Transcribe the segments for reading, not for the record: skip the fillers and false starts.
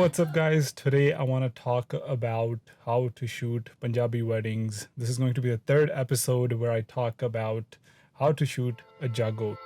what's up, guys? Today I want to talk about how to shoot Punjabi weddings. This is going to be the third episode where I talk about how to shoot a Jago.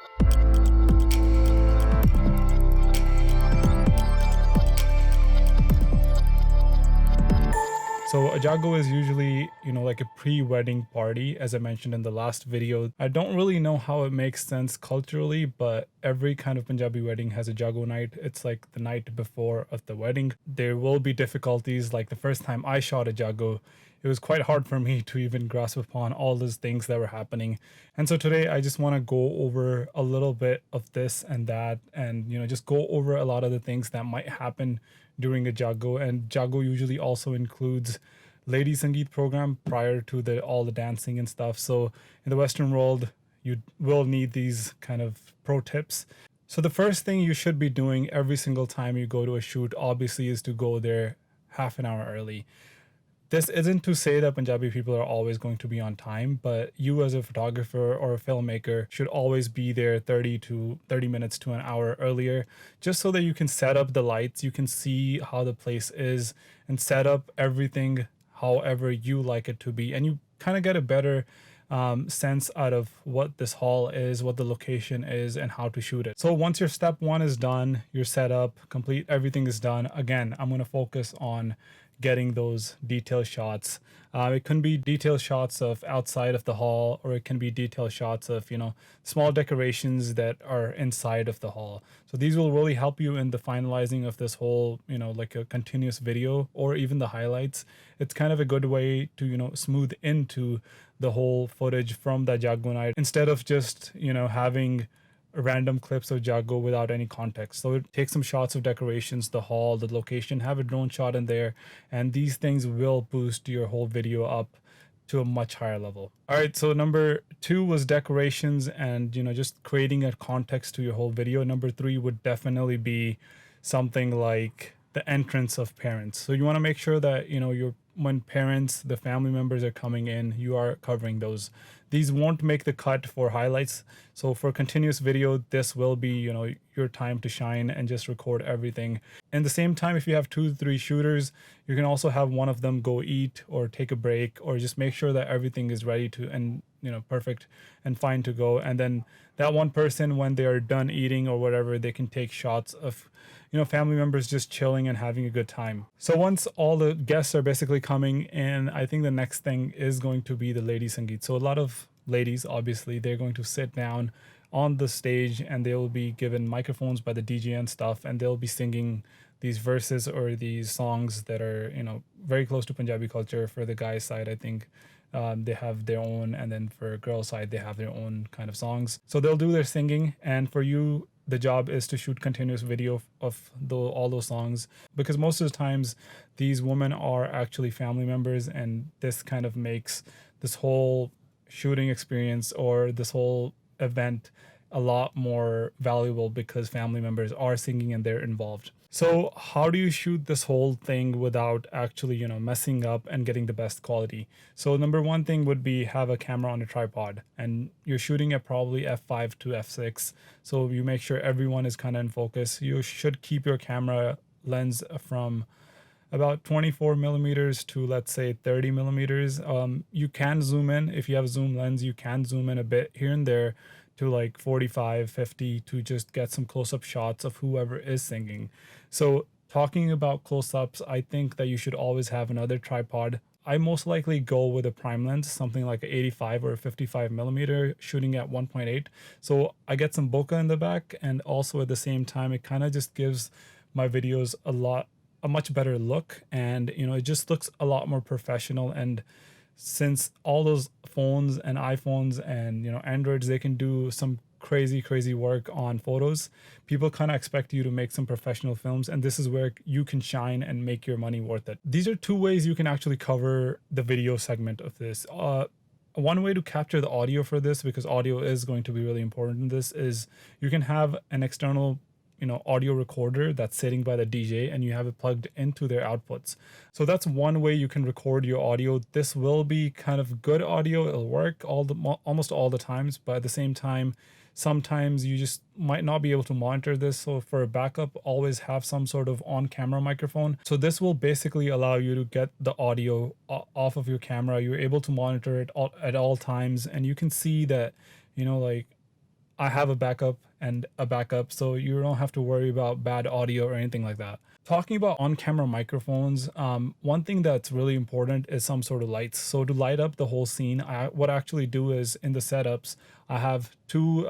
So a Jago is usually, like a pre-wedding party, as I mentioned in the last video. I don't really know how it makes sense culturally, but every kind of Punjabi wedding has a Jago night. It's like the night before of the wedding. There will be difficulties. Like the first time I shot a Jago, it was quite hard for me to even grasp upon all those things that were happening. And so today I just want to go over a little bit of this and that, and just go over a lot of the things that might happen during a Jago. And Jago usually also includes lady sangeet program prior to all the dancing and stuff. So in the Western world, you will need these kind of pro tips. So the first thing you should be doing every single time you go to a shoot, obviously, is to go there half an hour early. This isn't to say that Punjabi people are always going to be on time, but you as a photographer or a filmmaker should always be there 30 minutes to an hour earlier, just so that you can set up the lights, you can see how the place is, and set up everything however you like it to be. And you kind of get a better sense out of what this hall is, what the location is, and how to shoot it. So once your step one is done, your setup complete, everything is done. Again, I'm going to focus on getting those detail shots. It can be detail shots of outside of the hall, or it can be detail shots of, small decorations that are inside of the hall. So these will really help you in the finalizing of this whole, like a continuous video, or even the highlights. It's kind of a good way to, smooth into the whole footage from that Jago night, instead of just, having random clips of Jago without any context. So take some shots of decorations, the hall, the location, have a drone shot in there, and these things will boost your whole video up to a much higher level. All right, so number 2 was decorations and just creating a context to your whole video. Number 3 would definitely be something like the entrance of parents. So you want to make sure that when parents, the family members are coming in, you are covering those. These won't make the cut for highlights. So for continuous video, this will be, your time to shine and just record everything. And the same time, if you have 2-3 shooters, you can also have one of them go eat or take a break, or just make sure that everything is ready to and perfect and fine to go. And then that one person, when they are done eating or whatever, they can take shots of family members just chilling and having a good time. So once all the guests are basically coming in, I think the next thing is going to be the lady sangeet. So a lot of ladies, obviously, they're going to sit down on the stage and they will be given microphones by the DJ and stuff, and they'll be singing these verses or these songs that are very close to Punjabi culture. For the guys side, I think they have their own, and then for girl side, they have their own kind of songs. So they'll do their singing, and for you, the job is to shoot continuous video of all those songs, because most of the times these women are actually family members, and this kind of makes this whole shooting experience or this whole event a lot more valuable, because family members are singing and they're involved. So how do you shoot this whole thing without actually, messing up and getting the best quality? So number one thing would be have a camera on a tripod, and you're shooting at probably f5 to f6. So you make sure everyone is kind of in focus. You should keep your camera lens from about 24 millimeters to, let's say, 30 millimeters. You can zoom in. If you have a zoom lens, you can zoom in a bit here and there to like 45, 50 to just get some close-up shots of whoever is singing. So talking about close-ups, I think that you should always have another tripod. I most likely go with a prime lens, something like an 85 or a 55 millimeter, shooting at 1.8. So I get some bokeh in the back, and also at the same time, it kind of just gives my videos a much better look, and it just looks a lot more professional. And since all those phones and iPhones and Androids, they can do some crazy work on photos, people kind of expect you to make some professional films, and this is where you can shine and make your money worth it. These are 2 ways you can actually cover the video segment of this. One way to capture the audio for this, because audio is going to be really important in this, is you can have an external audio recorder that's sitting by the DJ, and you have it plugged into their outputs. So that's one way you can record your audio. This will be kind of good audio. It'll work almost all the times, but at the same time, sometimes you just might not be able to monitor this. So for a backup, always have some sort of on-camera microphone. So this will basically allow you to get the audio off of your camera. You're able to monitor it at all times, and you can see that, like, I have a backup and a backup, so you don't have to worry about bad audio or anything like that. Talking about on-camera microphones, one thing that's really important is some sort of lights. So to light up the whole scene, what I actually do is in the setups, I have two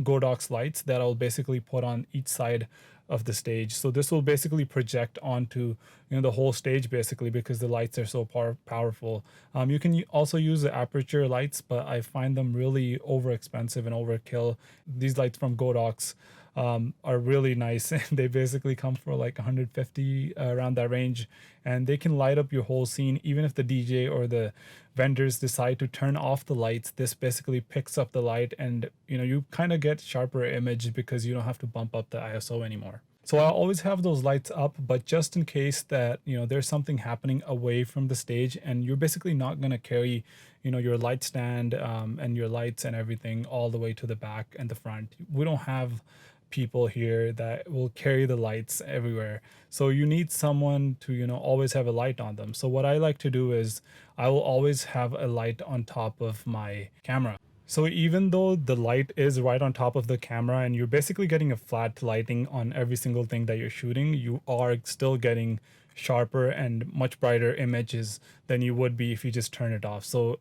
Godox lights that I'll basically put on each side of the stage. So this will basically project onto the whole stage basically, because the lights are so powerful. You can also use the aperture lights, but I find them really over expensive and overkill. These lights from Godox are really nice. They basically come for like 150 around that range, and they can light up your whole scene. Even if the DJ or the vendors decide to turn off the lights, this basically picks up the light, and you kind of get sharper image because you don't have to bump up the ISO anymore. So I always have those lights up, but just in case that there's something happening away from the stage, and you're basically not going to carry your light stand and your lights and everything all the way to the back and the front. We don't have people here that will carry the lights everywhere, so you need someone to always have a light on them. So what I like to do is I will always have a light on top of my camera. So even though the light is right on top of the camera and you're basically getting a flat lighting on every single thing that you're shooting, you are still getting sharper and much brighter images than you would be if you just turn it off. So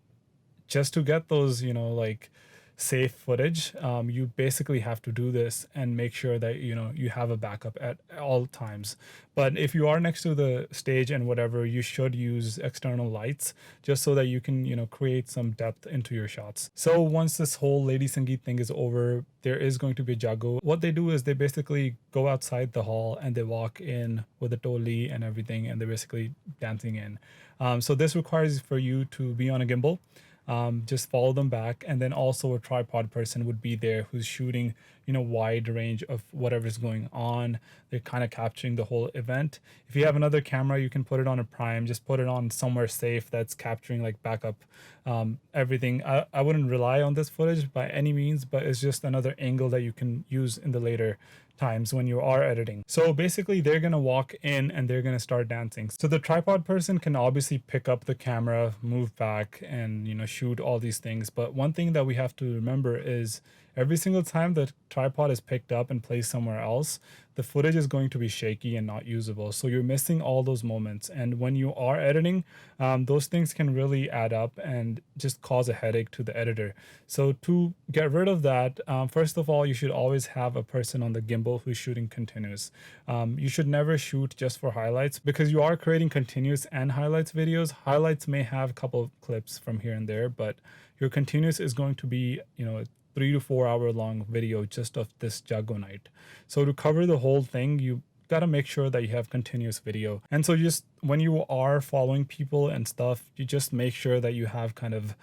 just to get those like safe footage, you basically have to do this and make sure that you have a backup at all times. But if you are next to the stage and whatever, you should use external lights just so that you can create some depth into your shots. So once this whole Lady Sangeet thing is over, there is going to be Jago. What they do is they basically go outside the hall and they walk in with a toli and everything, and they're basically dancing in. So this requires for you to be on a gimbal. Just follow them back, and then also a tripod person would be there who's shooting wide range of whatever's going on. They're kind of capturing the whole event. If you have another camera, you can put it on a prime, just put it on somewhere safe that's capturing like backup everything. I wouldn't rely on this footage by any means, but it's just another angle that you can use in the later times when you are editing. So basically they're gonna walk in and they're gonna start dancing. So the tripod person can obviously pick up the camera, move back, and shoot all these things. But one thing that we have to remember is every single time the tripod is picked up and placed somewhere else, the footage is going to be shaky and not usable. So you're missing all those moments. And when you are editing, those things can really add up and just cause a headache to the editor. So to get rid of that, first of all, you should always have a person on the gimbal who's shooting continuous. You should never shoot just for highlights, because you are creating continuous and highlights videos. Highlights may have a couple of clips from here and there, but your continuous is going to be, a 3 to 4 hour long video just of this Jago night. So to cover the whole thing, you got to make sure that you have continuous video. And so just when you are following people and stuff, you just make sure that you have kind of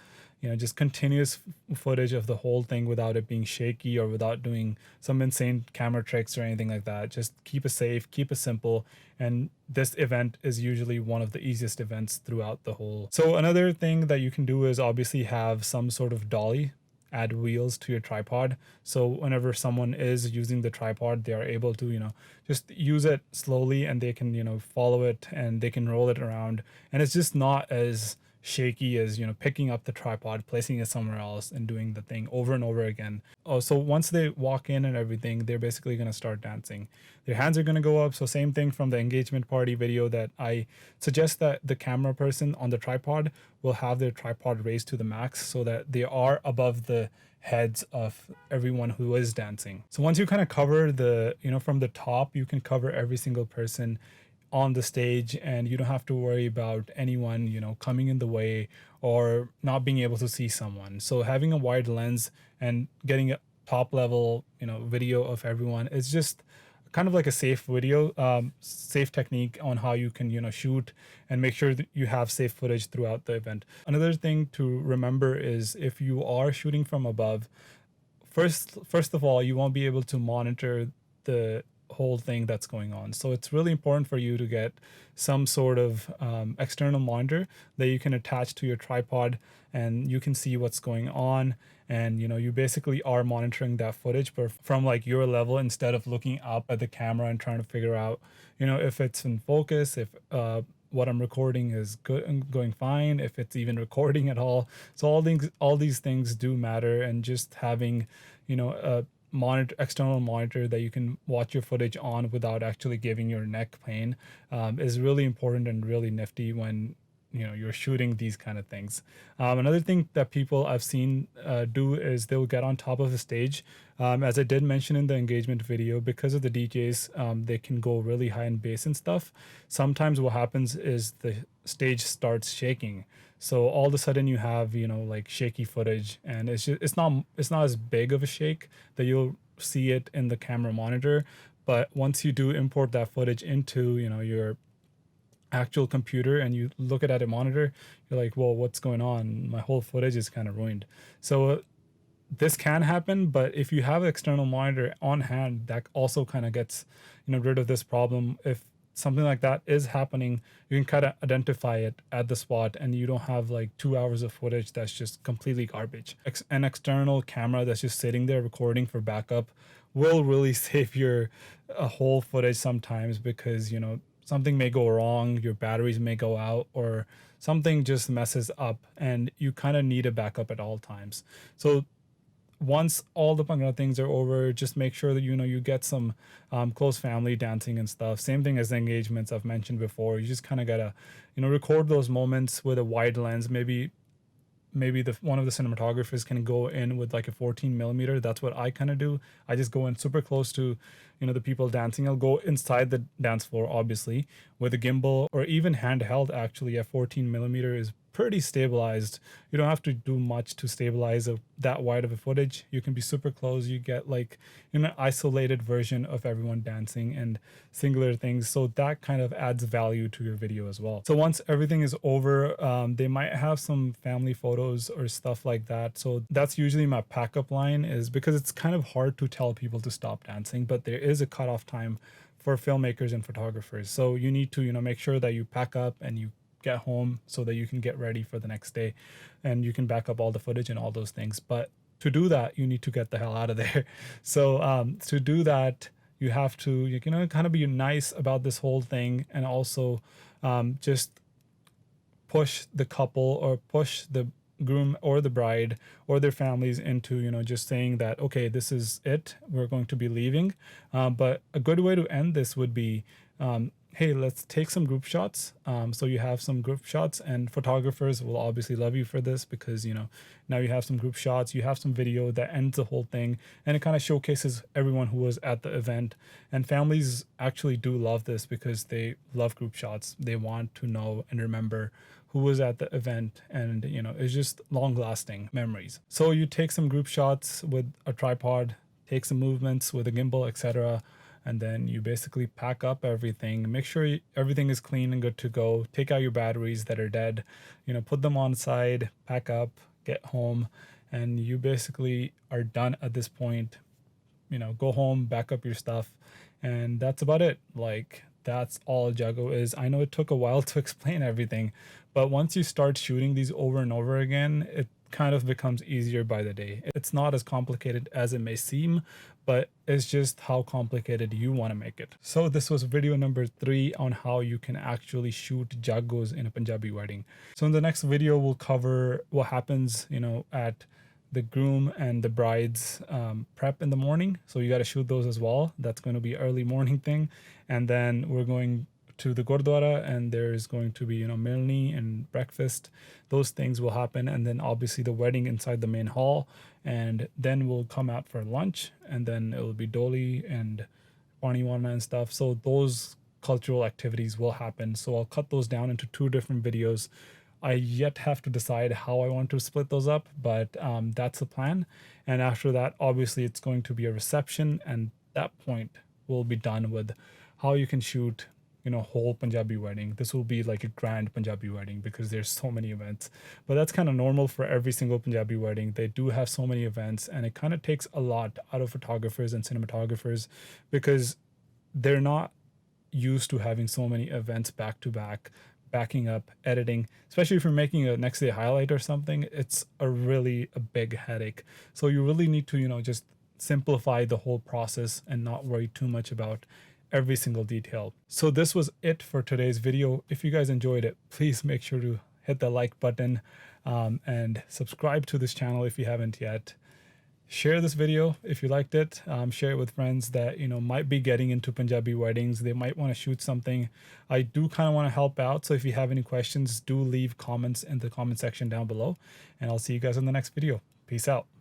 just continuous footage of the whole thing without it being shaky or without doing some insane camera tricks or anything like that. Just keep it safe, keep it simple. And this event is usually one of the easiest events throughout the whole. So another thing that you can do is obviously have some sort of dolly, add wheels to your tripod. So whenever someone is using the tripod, they are able to, just use it slowly, and they can, follow it and they can roll it around. And it's just not as shaky as picking up the tripod, placing it somewhere else, and doing the thing over and over again. Oh, so once they walk in and everything, they're basically going to start dancing. Their hands are going to go up. So same thing from the engagement party video, that I suggest that the camera person on the tripod will have their tripod raised to the max so that they are above the heads of everyone who is dancing. So once you kind of cover the from the top, you can cover every single person on the stage, and you don't have to worry about anyone coming in the way or not being able to see someone. So having a wide lens and getting a top level video of everyone is just kind of like a safe video, safe technique on how you can shoot and make sure that you have safe footage throughout the event. Another thing to remember is if you are shooting from above, first of all, you won't be able to monitor the whole thing that's going on. So it's really important for you to get some sort of external monitor that you can attach to your tripod, and you can see what's going on. And you basically are monitoring that footage, but from like your level, instead of looking up at the camera and trying to figure out if it's in focus, if what I'm recording is good and going fine, if it's even recording at all. So all these things do matter, and just having a external monitor that you can watch your footage on without actually giving your neck pain is really important and really nifty when you're shooting these kind of things. Another thing that people I've seen do is they'll get on top of the stage. As I did mention in the engagement video, because of the DJs, they can go really high in bass and stuff. Sometimes what happens is the stage starts shaking, so all of a sudden you have like shaky footage, and it's not as big of a shake that you'll see it in the camera monitor. But once you do import that footage into your actual computer and you look at a monitor, you're like, well, what's going on? My whole footage is kind of ruined. So this can happen, but if you have an external monitor on hand, that also kind of gets rid of this problem. If something like that is happening, you can kind of identify it at the spot, and you don't have like 2 hours of footage that's just completely garbage. An external camera that's just sitting there recording for backup will really save your whole footage sometimes, because something may go wrong, your batteries may go out, or something just messes up, and you kind of need a backup at all times. So once all the things are over, just make sure that you get some close family dancing and stuff. Same thing as the engagements I've mentioned before. You just kind of gotta record those moments with a wide lens. Maybe the one of the cinematographers can go in with like a 14 millimeter. That's what I kind of do. I just go in super close to the people dancing. I'll go inside the dance floor, obviously, with a gimbal, or even handheld. Actually, at 14 millimeter is pretty stabilized. You don't have to do much to stabilize that wide of a footage. You can be super close. You get like an isolated version of everyone dancing and singular things. So that kind of adds value to your video as well. So once everything is over, they might have some family photos or stuff like that. So that's usually my pack up line, is because it's kind of hard to tell people to stop dancing, but there is a cutoff time for filmmakers and photographers. So you need to make sure that you pack up and you get home so that you can get ready for the next day, and you can back up all the footage and all those things. But to do that, you need to get the hell out of there. So to do that, you have to kind of be nice about this whole thing, and also just push the couple, or push the groom or the bride or their families into just saying that, okay, this is it, we're going to be leaving. But a good way to end this would be, hey, let's take some group shots. So you have some group shots, and photographers will obviously love you for this, because now you have some group shots, you have some video that ends the whole thing, and it kind of showcases everyone who was at the event. And families actually do love this, because they love group shots. They want to know and remember who was at the event, and it's just long lasting memories. So you take some group shots with a tripod, take some movements with a gimbal, etc., and then you basically pack up everything. Make sure everything is clean and good to go. Take out your batteries that are dead, put them on side, pack up, get home, and you basically are done at this point. Go home, back up your stuff, and that's about it. Like, that's all Jago is. I know it took a while to explain everything, but once you start shooting these over and over again, it kind of becomes easier by the day. It's not as complicated as it may seem, but it's just how complicated you want to make it. So this was video number 3 on how you can actually shoot Jagos in a Punjabi wedding. So in the next video, we'll cover what happens, at the groom and the bride's prep in the morning. So you got to shoot those as well. That's going to be early morning thing. And then we're going to the Gurdwara, and there's going to be milni and breakfast. Those things will happen, and then obviously the wedding inside the main hall, and then we'll come out for lunch, and then it will be doli and paniwana and stuff. So those cultural activities will happen. So I'll cut those down into 2 different videos. I yet have to decide how I want to split those up, but that's the plan. And after that, obviously it's going to be a reception, and that point we'll be done with how you can shoot whole Punjabi wedding. This will be like a grand Punjabi wedding, because there's so many events. But that's kind of normal for every single Punjabi wedding. They do have so many events, and it kind of takes a lot out of photographers and cinematographers, because they're not used to having so many events back to back, backing up, editing, especially if you're making a next day highlight or something. It's a big headache. So you really need to, just simplify the whole process and not worry too much about every single detail. So this was it for today's video. If you guys enjoyed it, please make sure to hit the like button, and subscribe to this channel if you haven't yet. Share this video if you liked it. Share it with friends that might be getting into Punjabi weddings. They might want to shoot something. I do kind of want to help out, so if you have any questions, do leave comments in the comment section down below, and I'll see you guys in the next video. Peace out.